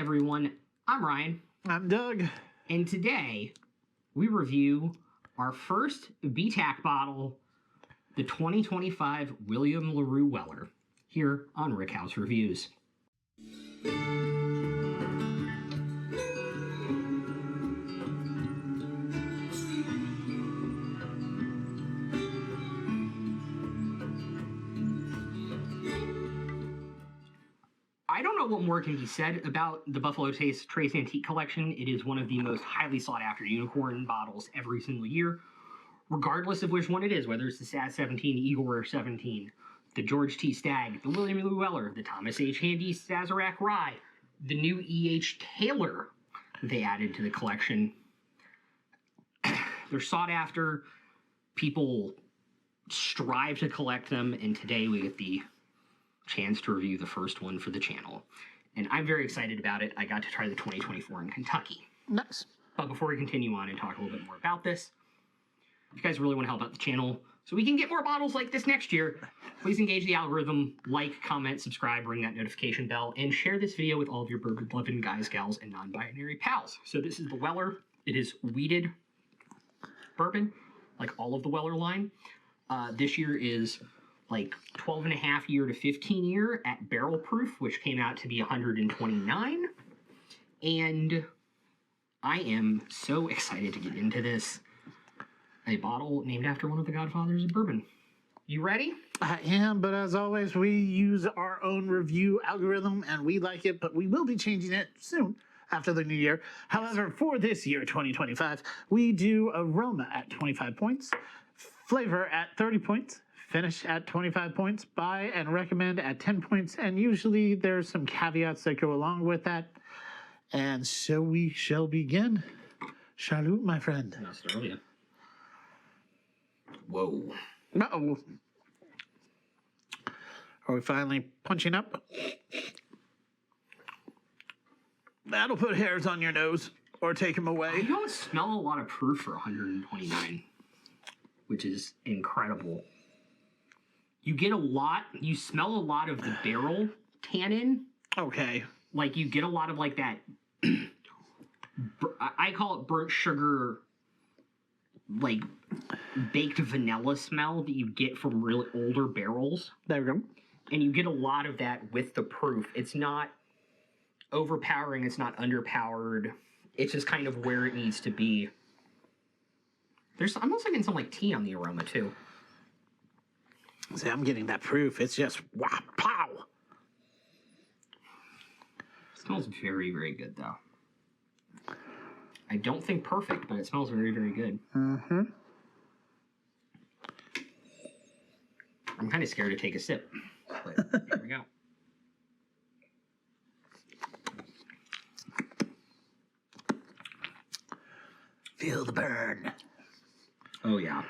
everyone, I'm Ryan. I'm Doug. And today we review our first BTAC bottle, the 2025 William Larue Weller, here on Rick House Reviews. I don't know what more can be said about the Buffalo Trace Antique Collection. It is one of the most highly sought-after unicorn bottles every single year, regardless of which one it is, whether it's the SAS 17, the Eagle Rare 17, the George T. Stagg, the William Larue Weller, the Thomas H. Handy Sazerac Rye, the new E.H. Taylor they added to the collection. They're sought-after. People strive to collect them, and today we get the chance to review the first one for the channel. And I'm very excited about it. I got to try the 2024 in Kentucky. Nice. But before we continue on and talk a little bit more about this, if you guys really want to help out the channel so we can get more bottles like this next year, please engage the algorithm, like, comment, subscribe, ring that notification bell, and share this video with all of your bourbon-loving guys, gals, and non-binary pals. So this is the Weller. It is wheated bourbon, like all of the Weller line. This year is like 12.5 year to 15 year at barrel proof, which came out to be 129. And I am so excited to get into this. A bottle named after one of the godfathers of bourbon. You ready? I am, but as always, we use our own review algorithm and we like it, but we will be changing it soon after the new year. However, for this year, 2025, we do aroma at 25 points, flavor at 30 points, finish at 25 points, buy and recommend at 10 points, and usually there's some caveats that go along with that. And so we shall begin. Salut, my friend. In Australia. Whoa. Uh-oh. Are we finally punching up? That'll put hairs on your nose or take them away. You don't smell a lot of proof for 129, which is incredible. You get a lot, you smell a lot of the barrel tannin. Okay. Like, you get a lot of, like, that, I call it burnt sugar, like, baked vanilla smell that you get from really older barrels. There we go. And you get a lot of that with the proof. It's not overpowering, it's not underpowered. It's just kind of where it needs to be. I'm also getting some, like, tea on the aroma, too. See, I'm getting that proof. It's just wow, pow. It smells very, very good, though. I don't think perfect, but it smells very, very good. Mm-hmm. I'm kind of scared to take a sip, but here we go. Feel the burn. Oh, yeah.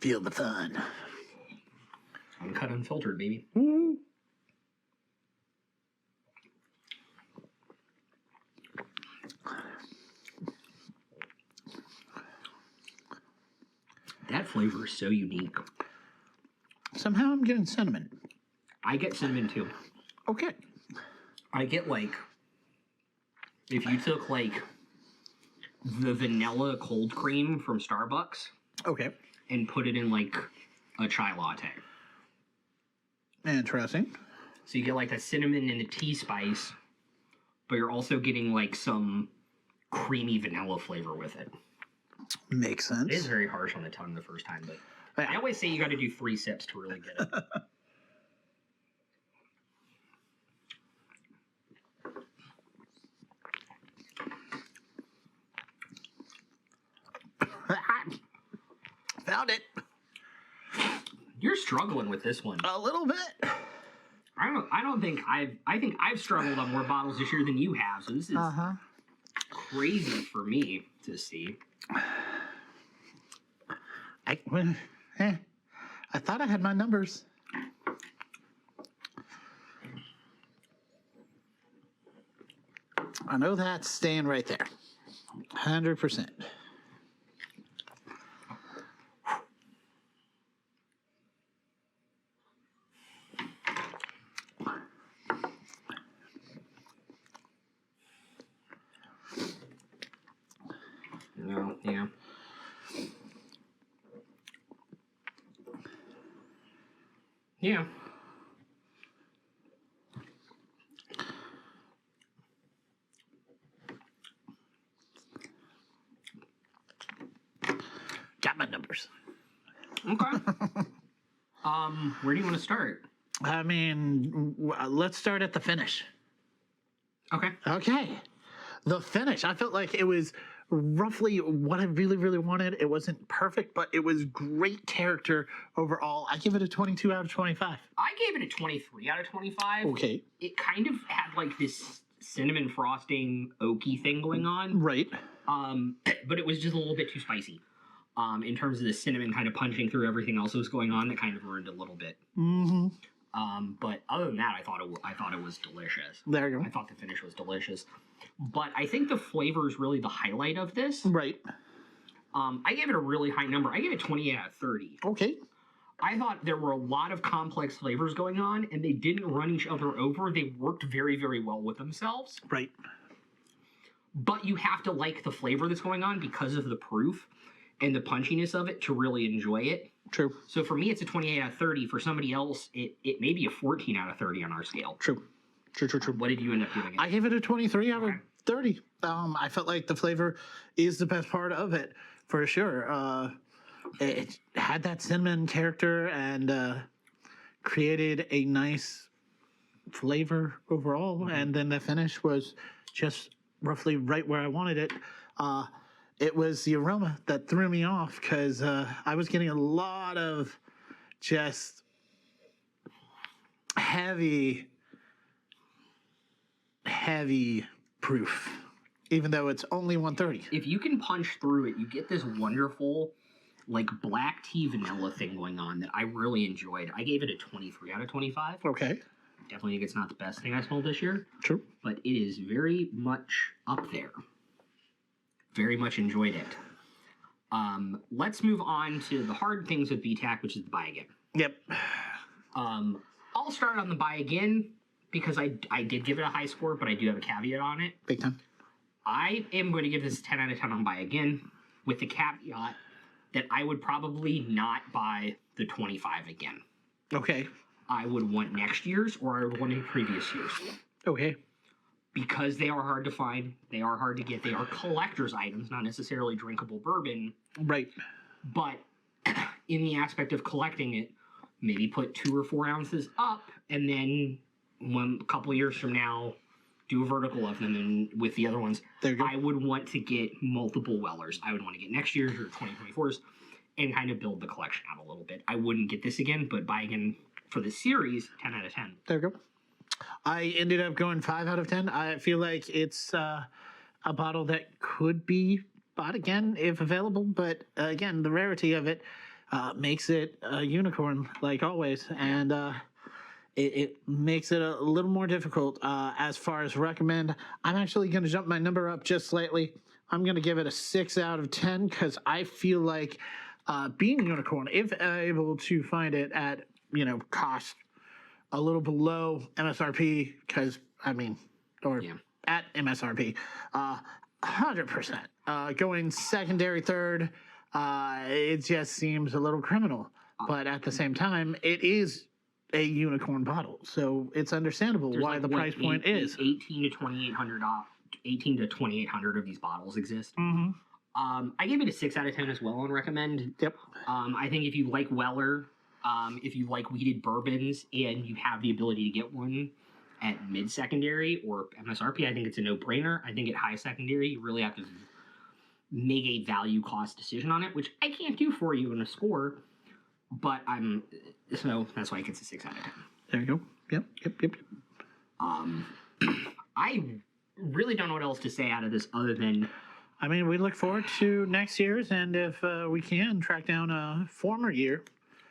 Feel the fun. Uncut, unfiltered, baby. Mm-hmm. That flavor is so unique. Somehow I'm getting cinnamon. I get cinnamon, too. Okay. I get, like, if you took, like, the vanilla cold cream from Starbucks. Okay. And put it in, like, a chai latte. Interesting. So you get, like, the cinnamon and the tea spice, but you're also getting, like, some creamy vanilla flavor with it. Makes sense. It is very harsh on the tongue the first time, but I always say you got to do 3 sips to really get it. Found it. You're struggling with this one. A little bit. I think I've struggled on more bottles this year than you have, so this is crazy for me to see. I thought I had my numbers. I know that's staying right there. 100%. Yeah. Got my numbers. Okay. Where do you want to start? I mean, let's start at the finish. Okay. Okay. The finish. I felt like it was roughly what I really, really wanted. It wasn't perfect, but it was great character overall. I give it a 22 out of 25. I gave it a 23 out of 25. Okay. It kind of had like this cinnamon frosting oaky thing going on. Right. But it was just a little bit too spicy. In terms of the cinnamon kind of punching through everything else that was going on, that kind of ruined it a little bit. Mm-hmm. But other than that, I thought it was delicious. There you go. I thought the finish was delicious. But I think the flavor is really the highlight of this. Right. I gave it a really high number. I gave it 28 out of 30. Okay. I thought there were a lot of complex flavors going on, and they didn't run each other over. They worked very, very well with themselves. Right. But you have to like the flavor that's going on because of the proof and the punchiness of it to really enjoy it. True. So for me, it's a 28 out of 30. For somebody else, it may be a 14 out of 30 on our scale. True. True. What did you end up giving it? I gave it a 23 out of 30. I felt like the flavor is the best part of it, for sure. It had that cinnamon character and created a nice flavor overall. Mm-hmm. And then the finish was just roughly right where I wanted it. It was the aroma that threw me off because I was getting a lot of just heavy proof, even though it's only 130. If you can punch through it, you get this wonderful, like, black tea vanilla thing going on that I really enjoyed. I gave it a 23 out of 25. Okay. Definitely think it's not the best thing I smelled this year. True. But it is very much up there. Very much enjoyed it. Let's move on to the hard things with BTAC, which is the buy again. Yep. I'll start on the buy again because I did give it a high score, but I do have a caveat on it. Big time. I am going to give this a 10 out of 10 on buy again with the caveat that I would probably not buy the 25 again. Okay. I would want next year's or I would want a previous year's. Okay. Because they are hard to find, they are hard to get, they are collector's items, not necessarily drinkable bourbon. Right. But in the aspect of collecting it, maybe put 2 or 4 ounces up, and then a couple years from now, do a vertical of them, and with the other ones, I would want to get multiple Wellers. I would want to get next year's or 2024's and kind of build the collection out a little bit. I wouldn't get this again, but buy again for the series, 10 out of 10. There you go. I ended up going 5 out of 10. I feel like it's a bottle that could be bought again if available, but again, the rarity of it makes it a unicorn, like always, and it makes it a little more difficult. As far as recommend, I'm actually going to jump my number up just slightly. I'm going to give it a 6 out of 10 because I feel like being a unicorn, if able to find it at, cost a little below MSRP, because, at MSRP, 100%. Going secondary, third, it just seems a little criminal. But at the same time, it is a unicorn bottle, so it's understandable why the price point is. 18 to 2,800 of these bottles exist. Mm-hmm. I gave it a 6 out of 10 as well on recommend. Yep. I think if you like Weller, if you like weeded bourbons, and you have the ability to get one at mid-secondary or MSRP, I think it's a no-brainer. I think at high secondary, you really have to make a value-cost decision on it, which I can't do for you in a score, but so that's why it gets a 6 out of 10. There you go. Yep. I really don't know what else to say out of this other than... we look forward to next year's, and if we can track down a former year...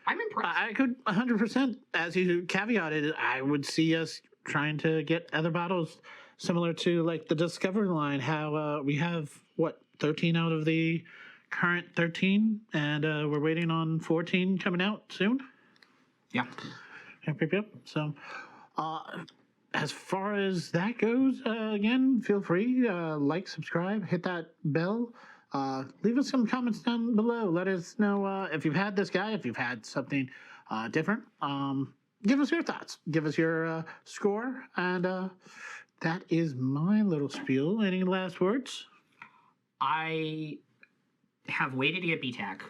I'm impressed. I could 100%, as you caveated, I would see us trying to get other bottles similar to like the Discovery line, how we have, 13 out of the current 13, and we're waiting on 14 coming out soon. Yeah. Yep. So, as far as that goes, again, feel free, like, subscribe, hit that bell. Leave us some comments down below. Let us know if you've had this guy, if you've had something different. give us your thoughts. Give us your score. And that is my little spiel. Any last words? I have waited to get BTAC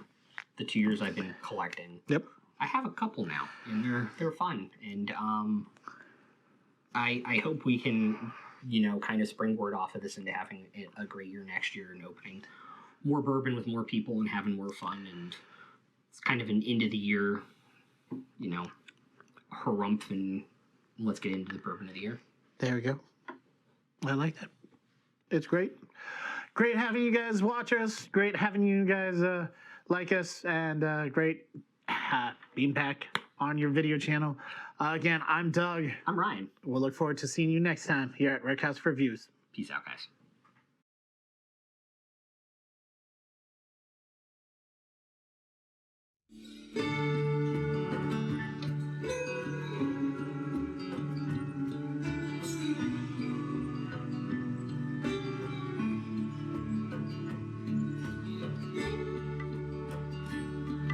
the 2 years I've been collecting. Yep. I have a couple now, and they're fun. And I hope we can, kind of springboard off of this into having a great year next year and opening more bourbon with more people and having more fun. And it's kind of an end of the year, harumph, and let's get into the bourbon of the year. There we go. I like that. It's great. Great having you guys watch us. Great having you guys like us, and great being back on your video channel. Again, I'm Doug. I'm Ryan. We'll look forward to seeing you next time here at Red House Reviews. Peace out, guys.